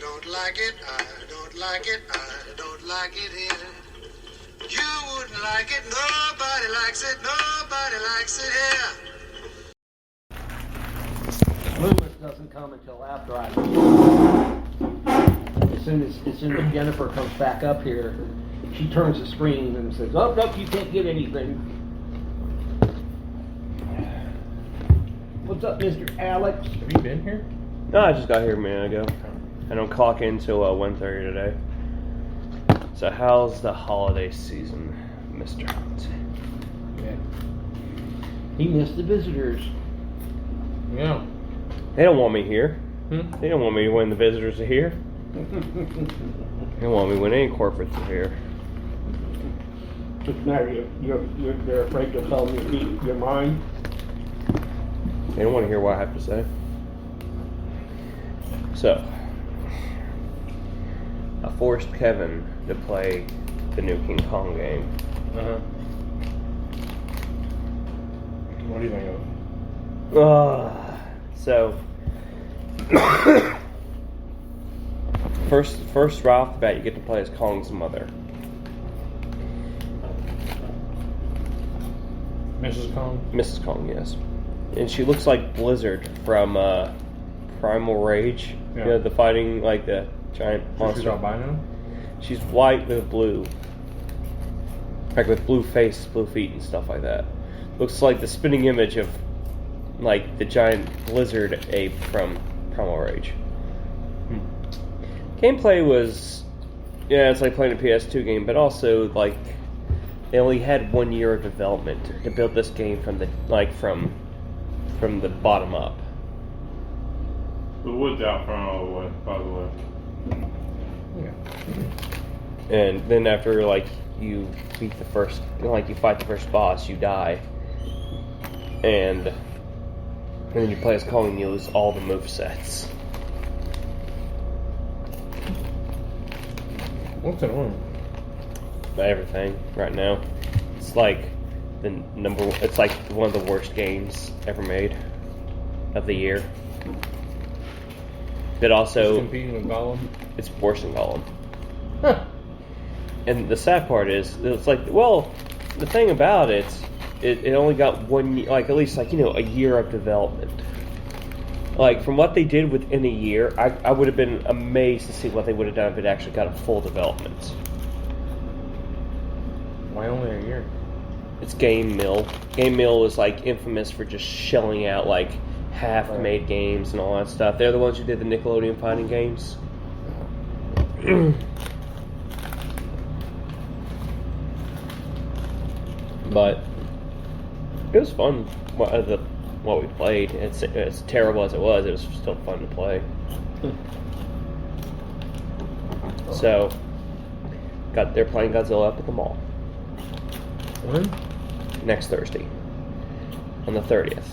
don't like it, I don't like it, I don't like it here. You wouldn't like it, nobody likes it here. Loomis doesn't come until after I leave. As soon as Jennifer comes back up here, she turns the screen and says, "Oh, no, you can't get anything." What's up, Mr. Alex? Have you been here? No, I just got here a minute ago. I don't clock in till 1:30 today. So how's the holiday season, Mr. Hunt? Yeah. He missed the visitors. Yeah. They don't want me here. Hmm? They don't want me when the visitors are here. They don't want me when any corporates are here. What's the matter? They're afraid to tell me your mind? They don't want to hear what I have to say. So, I forced Kevin to play the new King Kong game. Uh-huh. What do you think of it? So, first right off the bat, you get to play as Kong's mother. Mrs. Kong? Mrs. Kong, yes. And she looks like Blizzard from Primal Rage. Yeah. You know, the fighting, like the giant monster. She's albino? She's white with blue. Like with blue face, blue feet, and stuff like that. Looks like the spinning image of, like, the giant Blizzard ape from Primal Rage. Gameplay was, yeah, it's like playing a PS2 game, but also, like, they only had 1 year of development to build this game from the, from the bottom up. The wood's out front all the way, by the way. Yeah. And then after, like, you beat the first, like, you fight the first boss, you die. And then you play as Kong and you lose all the movesets. What's it on? Everything right now. It's like it's like one of the worst games ever made of the year. But It's also, competing with Gollum? it's worse than Gollum. Huh. And the sad part is, it's like, well, the thing about it only got like, at least, like, you know, a year of development. Like, from what they did within a year, I would have been amazed to see what they would have done if it actually got a full development. Why only a year? It's Game Mill. Game Mill was, like, infamous for just shelling out, like, half-made games and all that stuff. They're the ones who did the Nickelodeon fighting games. But it was fun. What we played. It's as terrible as it was still fun to play. So, they're playing Godzilla up at the mall When? next Thursday, on the 30th.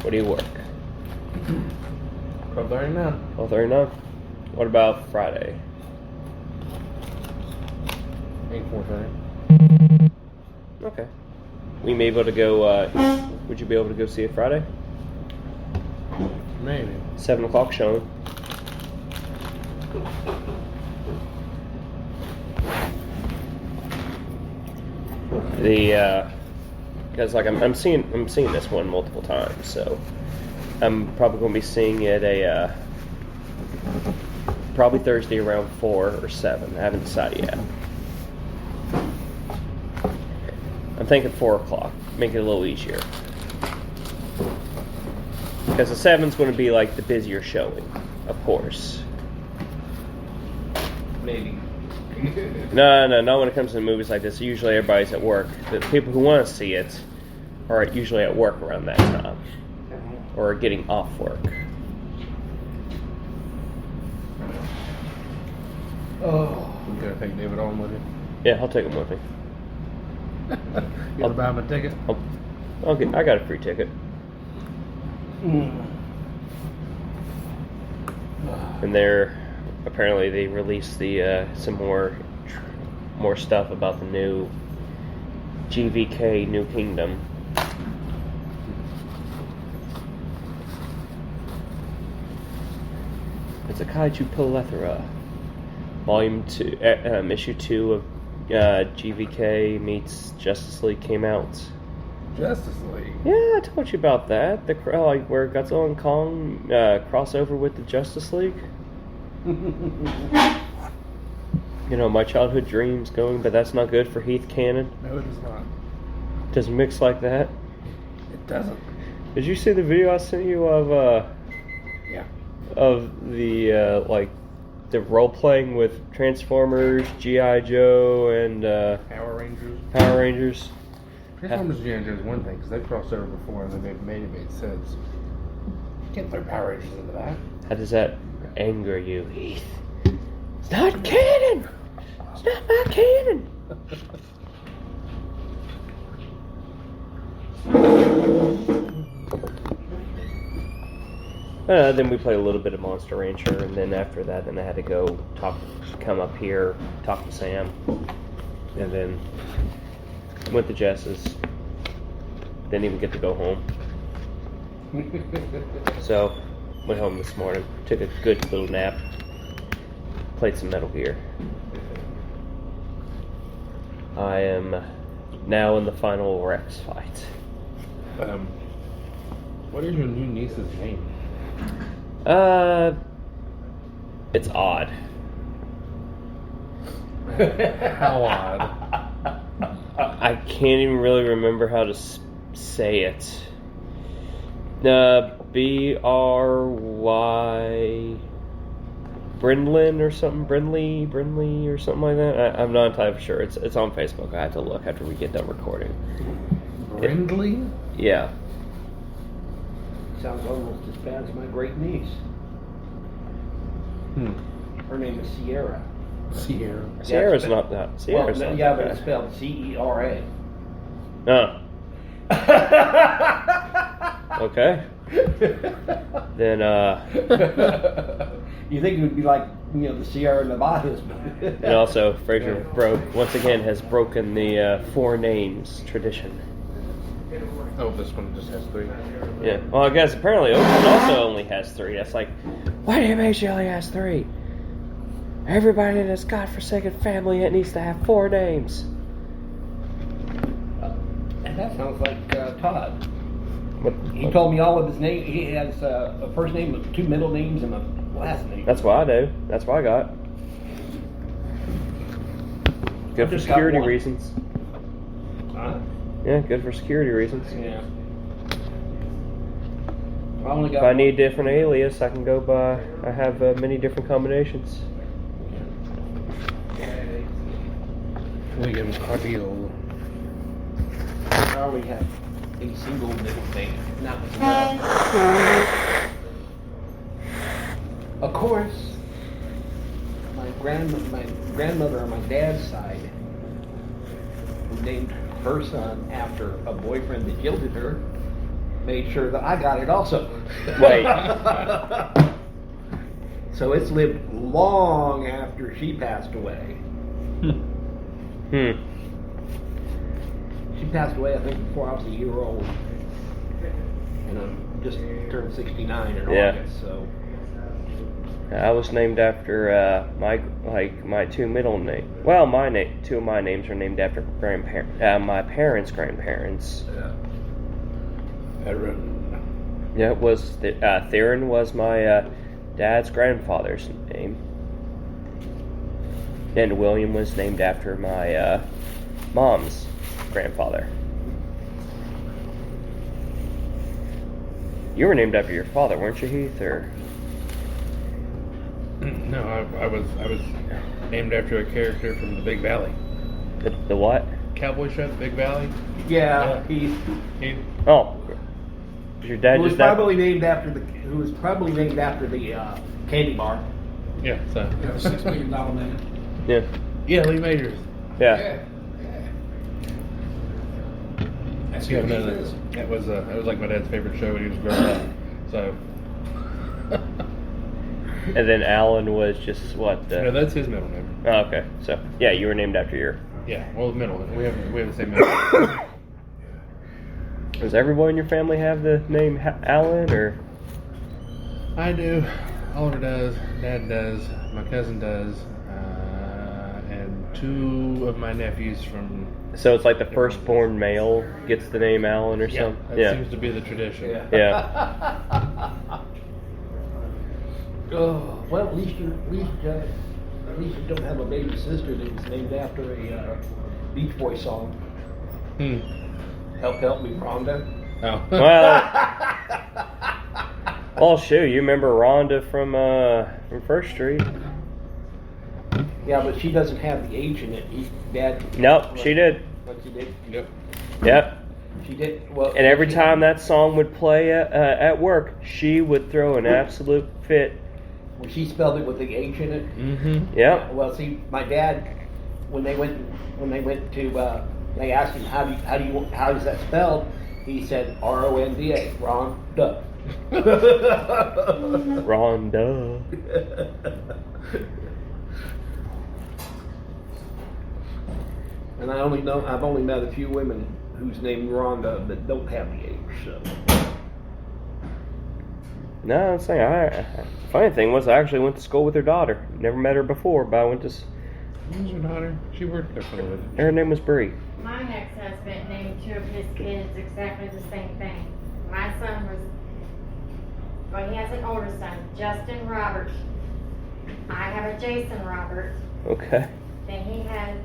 What do you work? 12:39. 12:39. What about Friday? 8:40. Okay. We may be able to go. Would you be able to go see it Friday? Maybe. 7 o'clock showing. Because like I'm seeing this one multiple times, so I'm probably going to be seeing it probably Thursday around 4 or 7. I haven't decided yet. I'm thinking 4 o'clock. Make it a little easier. Because the 7's going to be like the busier showing, of course. Maybe. No, not when it comes to movies like this. Usually everybody's at work. The people who want to see it are usually at work around that time. Or getting off work. Oh. You gotta take David on with you? Yeah, I'll take him with me. You gonna buy him a ticket? I got a free ticket. And apparently they released some more stuff about the new GVK New Kingdom. It's a Kaiju Plethora. Volume 2, issue 2 of GVK meets Justice League came out. Justice League. Yeah, I told you about that. The like where Godzilla and Kong crossover with the Justice League. You know, my childhood dreams going, but that's not good for Heath Cannon. No, it is not. Doesn't mix like that. It doesn't. Did you see the video I sent you of Yeah. of the like the role playing with Transformers, G.I. Joe, and Power Rangers. Power Rangers? Transformers and G.I. Joe is one thing because they've crossed over before and they've made sense. You can't throw Power Rangers into that. How does that anger you, Heath? It's not canon! It's not my canon! Then we played a little bit of Monster Rancher, and then after that, then I had to go come up here, talk to Sam, and then went to Jess's. Didn't even get to go home. So, went home this morning, took a good little nap, played some Metal Gear. I am now in the final Rex fight. What is your new niece's name? It's odd. How odd? I can't even really remember how to say it. B-R-Y... Brindlin or something? Brindley or something like that? I'm not entirely sure. It's on Facebook. I have to look after we get done recording. Brindley? Yeah. Sounds almost as bad as my great niece. Her name is Sierra. Sierra. Sierra's Yeah, not that. Sierra's well, not yeah, that but bad. it's spelled C-E-R-A. Okay. Then, You think it would be like, the Sierra Nevadas. and also, Fraser once again has broken the 4 names tradition. Oh, this one just has 3. Yeah. Well, I guess apparently Oakland also only has 3. That's like, why do you make sure he only has 3? Everybody in this godforsaken family, it needs to have 4 names. And that sounds like Todd. What, He told me all of his names. He has a first name, 2 middle names, and a last name. That's what I do. That's what I got. Good for just got security one. reasons. Huh? Yeah, good for security reasons. Yeah. I only got If I one. need a different alias, I can go by. I have many different combinations. William Cardiel. I only have a single middle name. Not enough. Of course, my grandmother on my dad's side, who named her son after a boyfriend that jilted her, made sure that I got it also. Wait. So it's lived long after she passed away. She passed away, I think, before I was a year old. And I just turned 69 in Yeah. August, so. I was named after my 2 middle names. Well, 2 of my names are named after my parents' grandparents. Yeah, it was Theron was my dad's grandfather's name, and William was named after my mom's grandfather. You were named after your father, weren't you, Heath? Or No, I was named after a character from the Big Valley. the what? Cowboy show, The Big Valley. Yeah, he Oh, was your dad was just that? probably named after the candy bar. Yeah, so. $6 million man. Yeah, Yeah, Lee Majors. yeah. That's Yeah, who he no, is. that was like my dad's favorite show when he was growing up. So. And then Alan was just what? No, that's his middle name. Oh, okay. So yeah, you were named after your. Yeah, well, middle. We have the same middle. Does everyone in your family have the name Alan, or? I do. Oliver does, Dad does, my cousin does, and 2 of my nephews from. So it's like the firstborn male gets the name Alan or something? That seems to be the tradition. Yeah. Oh, well, at least you don't have a baby sister that was named after a Beach Boy song. Help me, Rhonda. Oh. Well, shoot, you remember Rhonda from First Street? Yeah, but she doesn't have the H in it. Dad. Nope, she did. What she did? Yep. Yep. She did. Well. And every time that song would play at work, she would throw an absolute fit. Well, she spelled it with the H in it. Mm-hmm. Yep. Well, see, my dad, when they went to, they asked him how is that spelled? He said Ronda. Rhonda. Rhonda. And I've only met a few women whose name Rhonda that don't have the H. So. No, I'm saying, funny thing was I actually went to school with her daughter. Never met her before, but I went to. Who's your daughter? She worked there for a living. Her name was Bree. My ex-husband named 2 of his kids exactly the same thing. My son he has an older son, Justin Robert. I have a Jason Robert. Okay. Then he had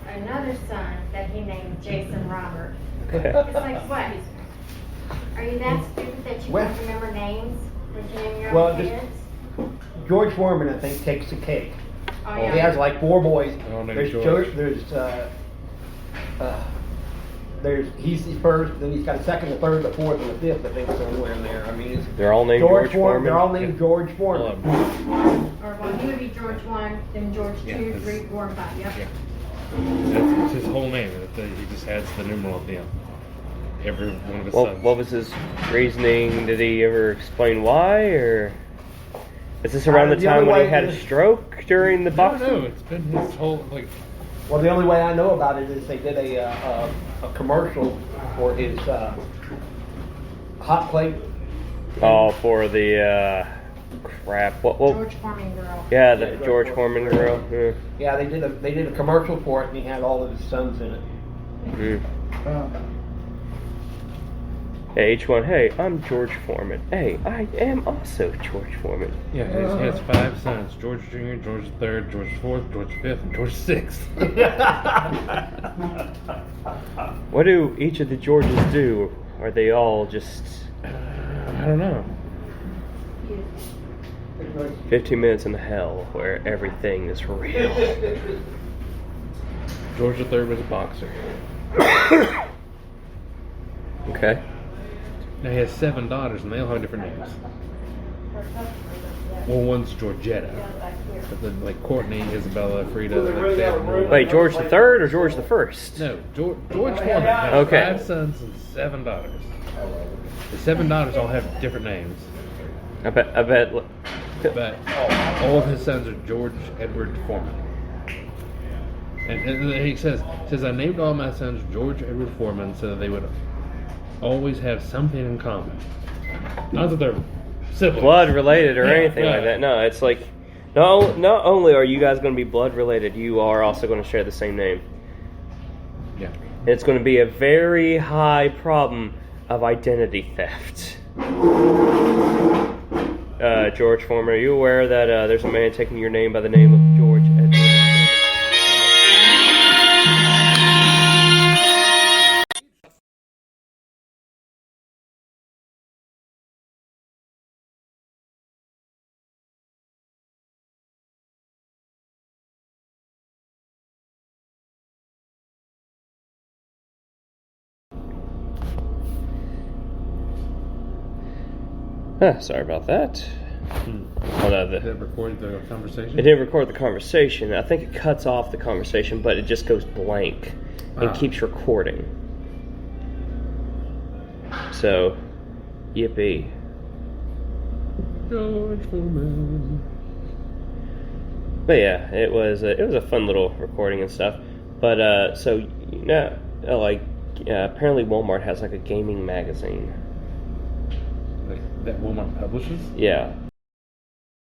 another son that he named Jason Robert. Okay. It's like, what? Are you that stupid that you Well- can't remember names when you name your Well, own just- kids? George Foreman, I think, takes the cake. Oh, He has like 4 boys. All named There's George. He's the first, then he's got a second, a third, a fourth, and a fifth, I think, somewhere in there. I mean, it's They're all named George Foreman. They're all named George Foreman. Or well, he would be George 1, then George 2, Yeah, 3, 4, and 5. Yep. Yeah. That's his whole name. He just adds the numeral at the end. Every one of his sons. What was his reasoning? Did he ever explain why, or is this around the The time only when he way had a is- stroke during the boxing? No, it's been his whole Well, the only way I know about it is they did a commercial for his hot plate. Oh, for the crap. What? George Foreman girl. Yeah, the George Foreman girl. Yeah. Yeah, they did a commercial for it, and he had all of his sons in it. Mm. Hey, each one. Hey, I'm George Foreman. Hey, I am also George Foreman. Yeah, he has 5 sons: George Jr., George III, George IV, George V, and George VI. What do each of the Georges do? Are they all just I don't know. 15 minutes in hell where everything is real? George III was a boxer. Okay. Now he has 7 daughters, and they all have different names. Well, one's Georgetta, but then like Courtney, Isabella, Frida. They have Wait, George the Third or George the First? No, George Foreman has Okay. 5 sons and 7 daughters. The 7 daughters all have different names, I bet. but all of his sons are George Edward Foreman. And he says, I named all my sons George Edward Foreman so that they would always have something in common. Not that they're siblings. Blood related or Yeah, anything like right. that. No, it's like not only are you guys going to be blood related, you are also going to share the same name. Yeah. And it's going to be a very high problem of identity theft. George Foreman, are you aware that there's a man taking your name by the name of George Edward Foreman? Sorry about that. Oh, no, Did it record the conversation? it didn't record the conversation. I think it cuts off the conversation, but it just goes blank and Ah. keeps recording. So, yippee. George Foreman. But yeah, it was a fun little recording and stuff. But so you know, apparently Walmart has like a gaming magazine. Like, that Walmart publishes? Yeah,